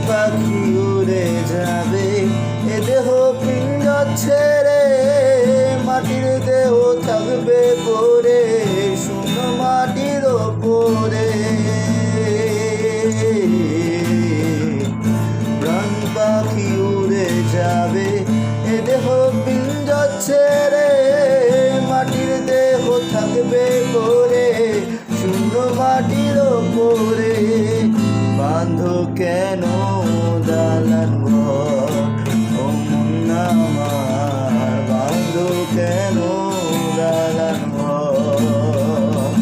পাখি উড়ে যাবে এ দেহ পিণ্ড ছেড়ে, মাটির দেহ থাকবে পড়ে শূন্য মাটির ওপরে। প্রাণ পাখি উড়ে যাবে এ দেহ পিণ্ড ছেড়ে, মাটির দেহ থাকবে পড়ে শূন্য মাটির ওপরে। বাঁধো কেন দালান ঘর ও মন আমার, বাঁধো কেন দালান ঘর।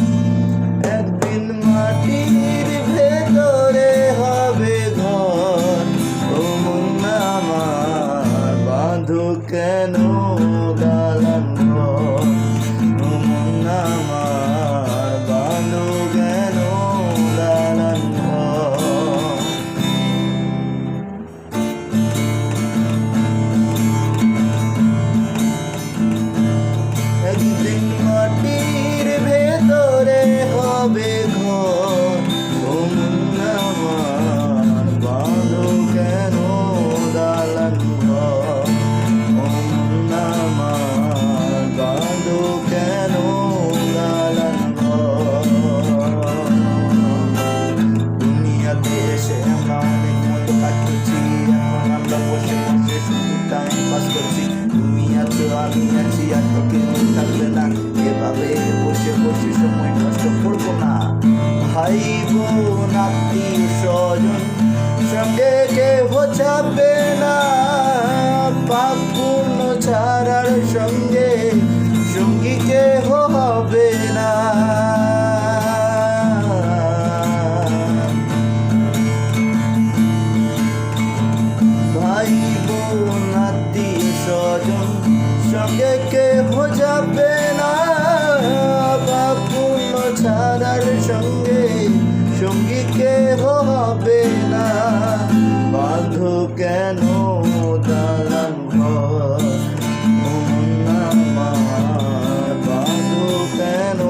একদিন মাটির ভেতরে হবে ঘর ও মন আমার, বাঁধো কেন দালান ঘর ও মন আমার, বাঁধো কেন দালান ঘর। একদিন মাটির ভেতরে হবে ঘর ও মন আমার, বাঁধো কেন দালান ঘর ও মন আমার, বাঁধো কেন দালান ঘর। দুনিয়াতে এসে আমরা অনেক মতো কাটছি, এখন আমরা বসে বসে শুধু টাইম পাস করছি। তুমি আছো আমি আছি আর তো কেউ থাকবে না, এভাবে বসে বসে সময় নষ্ট করবো না। ভাই বোন আত্মীয় স্বজন সঙ্গে কেউ যাবে না, পাপ পুণ্য ছাড়ার সঙ্গে সঙ্গী কেহ হবে না। ভাই বোন আত্মীয় স্বজন সঙ্গে কেহ যাবে না, পাপ পুণ্য ছাড়ার সঙ্গে সঙ্গী কেহ হবে না। বাঁধো কেন দালান ঘর ও মন আমার, বাঁধো কেন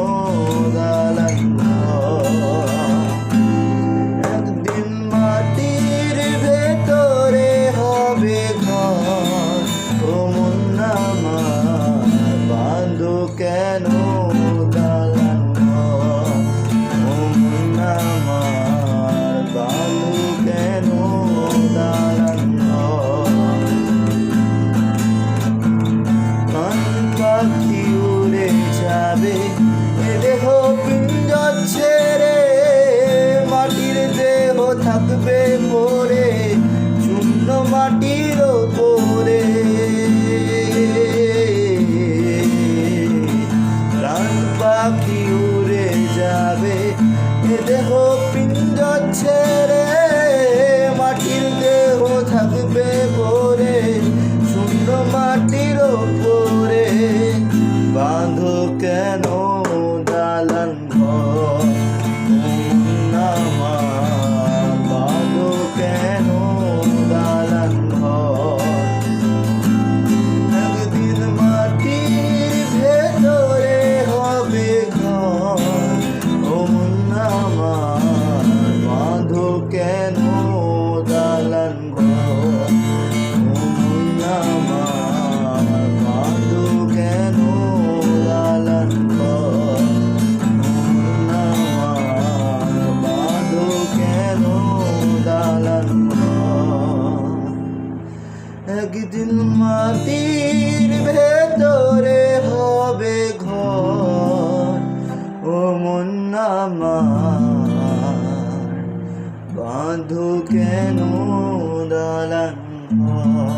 দালান ঘর। একদিন মাটির ভেতরে হবে ঘর ও মন আমার, বাঁধো কেন দালান ঘর ও মন আমার, বাঁধো কেন দালান ঘর। প্রাণ পাখি উড়ে যাবে এ দেহ পিণ্ড ছেড়ে, মাটির দেহ থাকবে পড়ে শূন্য মাটির ওপরে। প্রাণ পাখি উড়ে যাবে এ দেহ পিণ্ড ছেড়ে, মাটির দেহ থাকবে পড়ে শূন্য মাটির ওপরে। বাঁধো কেন দালান ঘর ও মন আমার, বাঁধো কেন দালান ঘর। একদিন মাটির ভেতরে হবে ঘর ও মন আমার, বাঁধো কেন দালান ঘর ও মন আমার, বাঁধো কেন দালান ঘর ও মন আমার, বাঁধো কেন দালান ঘর। একদিন মাটির ভেতরে হবে ঘর ও মন আমার, বাঁধো কেন দালান ঘর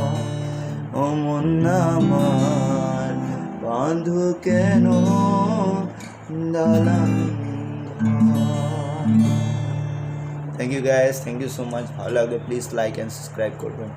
ও মন আমার, বাঁধো কেন দালান ঘর। Thank you guys, thank you so much. ভালো লাগলে প্লিজ লাইক অ্যান্ড সাবস্ক্রাইব করবেন।